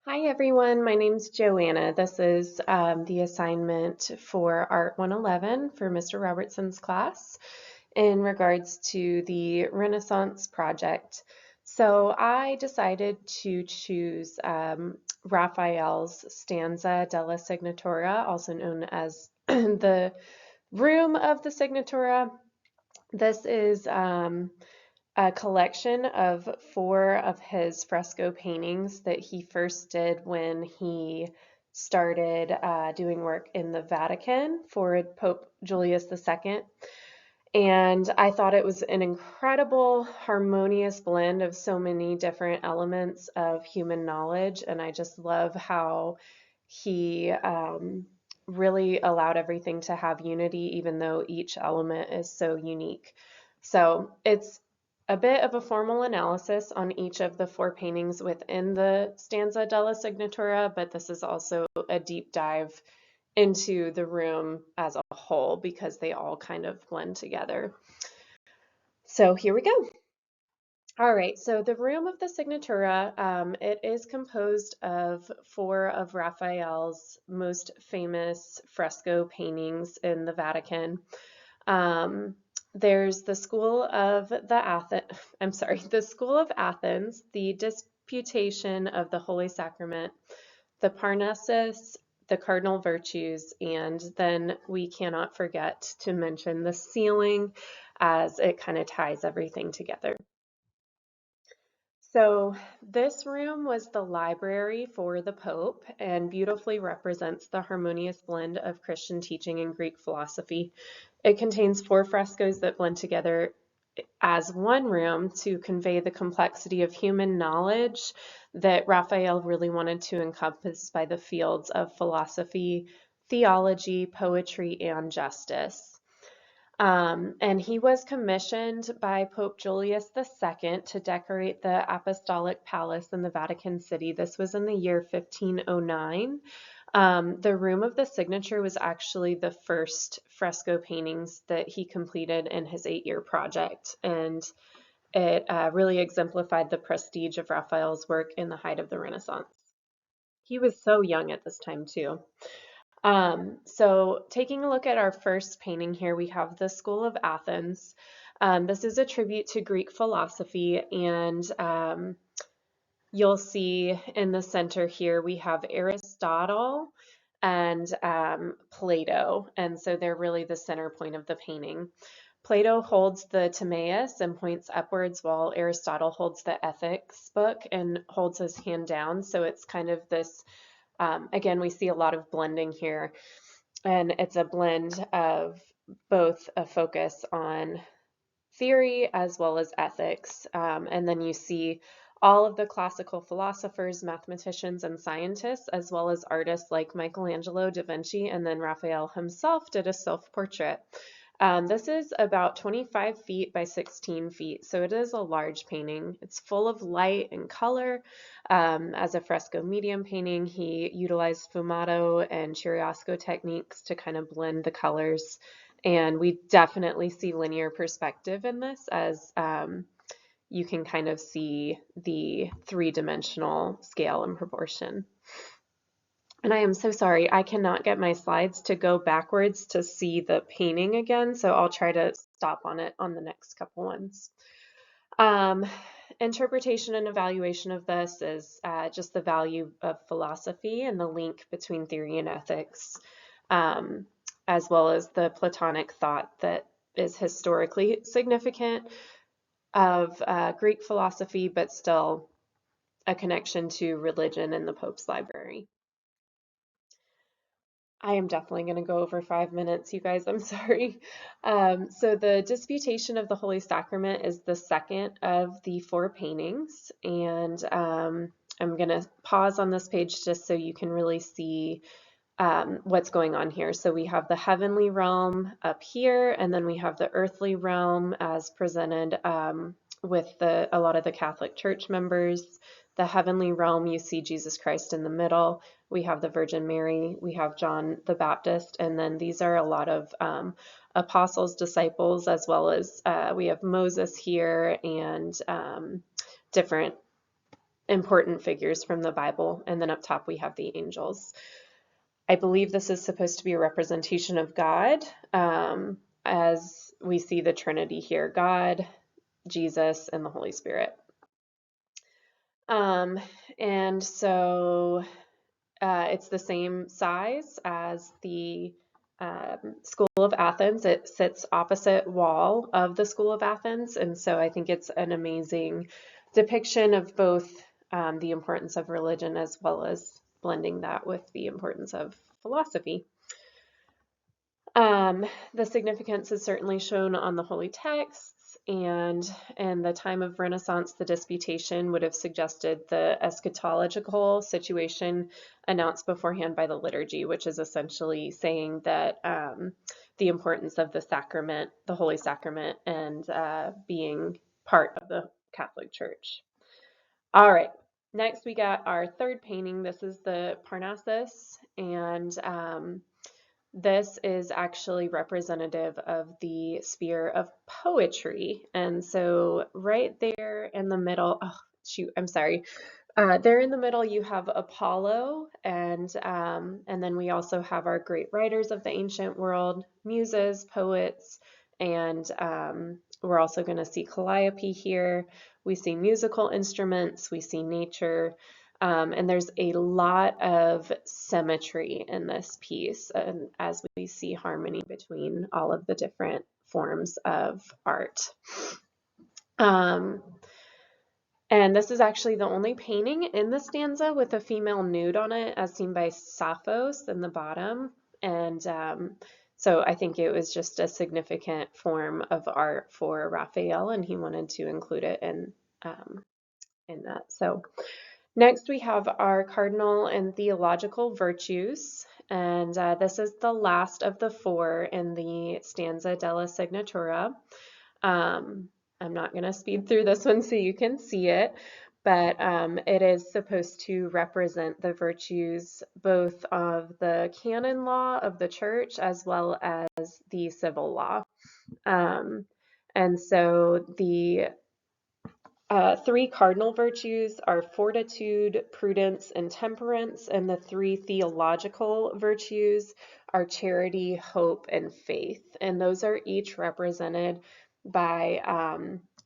Hi everyone, my name's Joanna. This is the assignment for Art 111 for Mr. Robertson's class in regards to the Renaissance project. So I decided to choose Raphael's Stanza della Segnatura, also known as the Room of the Signatura. This is a collection of four of his fresco paintings that he first did when he started doing work in the Vatican for Pope Julius II. And I thought it was an incredible, harmonious blend of so many different elements of human knowledge. And I just love how he really allowed everything to have unity, even though each element is so unique. So it's a bit of a formal analysis on each of the four paintings within the Stanza della Signatura, but this is also a deep dive into the room as a whole because they all kind of blend together. So here we go. All right, so the room of the Signatura, it is composed of four of Raphael's most famous fresco paintings in the Vatican. There's the School of the School of Athens, the Disputation of the Holy Sacrament, the Parnassus, the Cardinal Virtues, and then we cannot forget to mention the ceiling as it kind of ties everything together. So this room was the library for the Pope and beautifully represents the harmonious blend of Christian teaching and Greek philosophy. It contains four frescoes that blend together as one room to convey the complexity of human knowledge that Raphael really wanted to encompass by the fields of philosophy, theology, poetry, and justice. And he was commissioned by Pope Julius II to decorate the Apostolic Palace in the Vatican City. This was in the year 1509. The Room of the Signature was actually the first fresco paintings that he completed in his 8-year project, and it really exemplified the prestige of Raphael's work in the height of the Renaissance. He was so young at this time, too. So taking a look at our first painting here, we have the School of Athens. This is a tribute to Greek philosophy, and you'll see in the center here we have Aristotle and Plato, and so they're really the center point of the painting. Plato holds the Timaeus and points upwards, while Aristotle holds the Ethics book and holds his hand down. So it's kind of this again, we see a lot of blending here, and it's a blend of both a focus on theory as well as ethics. And then you see all of the classical philosophers, mathematicians, and scientists, as well as artists like Michelangelo, Da Vinci, and then Raphael himself did a self-portrait. This is about 25 feet by 16 feet, so it is a large painting. It's full of light and color. As a fresco medium painting, he utilized sfumato and chiaroscuro techniques to kind of blend the colors. And we definitely see linear perspective in this, as you can kind of see the three-dimensional scale and proportion. And I am so sorry, I cannot get my slides to go backwards to see the painting again, so I'll try to stop on it on the next couple ones. Interpretation and evaluation of this is just the value of philosophy and the link between theory and ethics, as well as the Platonic thought that is historically significant of Greek philosophy, but still a connection to religion in the Pope's library. I am definitely going to go over 5 minutes, you guys. I'm sorry. So the Disputation of the Holy Sacrament is the second of the four paintings, and I'm going to pause on this page just so you can really see what's going on here. So we have the heavenly realm up here, and then we have the earthly realm as presented with a lot of the Catholic Church members. The heavenly realm, you see Jesus Christ in the middle. We have the Virgin Mary, we have John the Baptist, and then these are a lot of apostles, disciples, as well as we have Moses here and different important figures from the Bible, and then up top we have the angels. I believe this is supposed to be a representation of God, as we see the Trinity here, God, Jesus, and the Holy Spirit. And so it's the same size as the School of Athens. It sits opposite wall of the School of Athens, and so I think it's an amazing depiction of both the importance of religion as well as blending that with the importance of philosophy. The significance is certainly shown on the holy texts, and in the time of Renaissance, the disputation would have suggested the eschatological situation announced beforehand by the liturgy, which is essentially saying that the importance of the sacrament, the Holy Sacrament, and being part of the Catholic Church. All right, next we got our third painting. This is the Parnassus, and this is actually representative of the sphere of poetry. And so right there in the middle, oh, shoot, I'm sorry. There in the middle, you have Apollo, and then we also have our great writers of the ancient world, muses, poets, and we're also going to see Calliope here. We see musical instruments, we see nature, and there's a lot of symmetry in this piece, and as we see harmony between all of the different forms of art. And this is actually the only painting in the stanza with a female nude on it, as seen by Sappho's in the bottom. And so I think it was just a significant form of art for Raphael, and he wanted to include it in that. So next we have our cardinal and theological virtues, and this is the last of the four in the stanza della Segnatura. I'm not going to speed through this one so you can see it, but it is supposed to represent the virtues both of the canon law of the church as well as the civil law. And so the three cardinal virtues are fortitude, prudence, and temperance, and the three theological virtues are charity, hope, and faith. And those are each represented by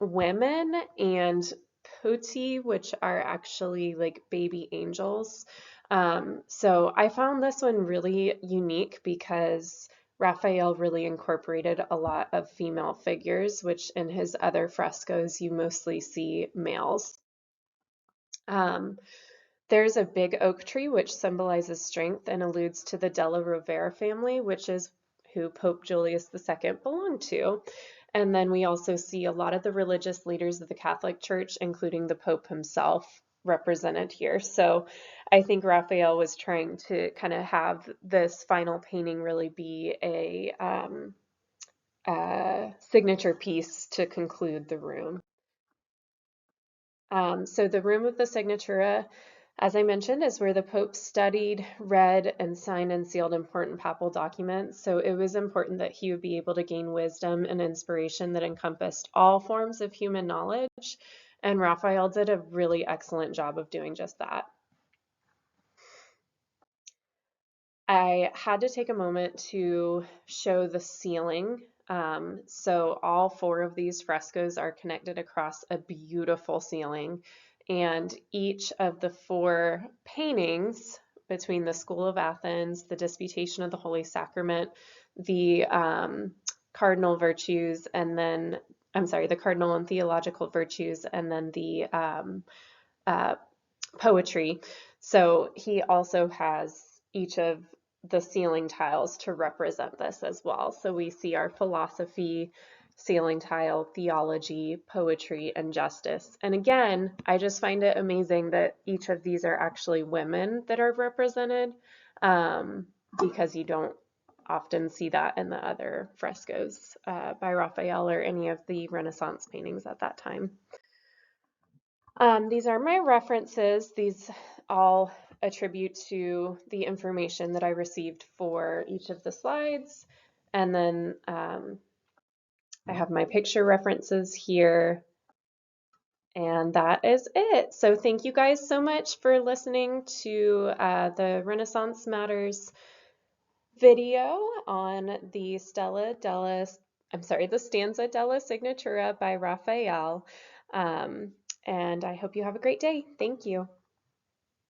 women and putti, which are actually like baby angels. So I found this one really unique because Raphael really incorporated a lot of female figures, which in his other frescoes you mostly see males. There's a big oak tree which symbolizes strength and alludes to the della Rovere family, which is who Pope Julius II belonged to. And then we also see a lot of the religious leaders of the Catholic Church, including the Pope himself, represented here. So I think Raphael was trying to kind of have this final painting really be a signature piece to conclude the room. So the room of the Segnatura, as I mentioned, is where the Pope studied, read, and signed and sealed important papal documents. So it was important that he would be able to gain wisdom and inspiration that encompassed all forms of human knowledge. And Raphael did a really excellent job of doing just that. I had to take a moment to show the ceiling. So all four of these frescoes are connected across a beautiful ceiling, and each of the four paintings between the School of Athens, the Disputation of the Holy Sacrament, the cardinal virtues, and then, I'm sorry, the cardinal and theological virtues, and then the poetry. So he also has each of the ceiling tiles to represent this as well. So we see our philosophy, ceiling tile, theology, poetry, and justice. And again, I just find it amazing that each of these are actually women that are represented, because you don't often see that in the other frescoes by Raphael or any of the Renaissance paintings at that time. These are my references. These all attribute to the information that I received for each of the slides. And then I have my picture references here. And that is it. So thank you guys so much for listening to the Renaissance Matters video on the the Stanza della Segnatura by Raphael. Um, and I hope you have a great day. Thank you.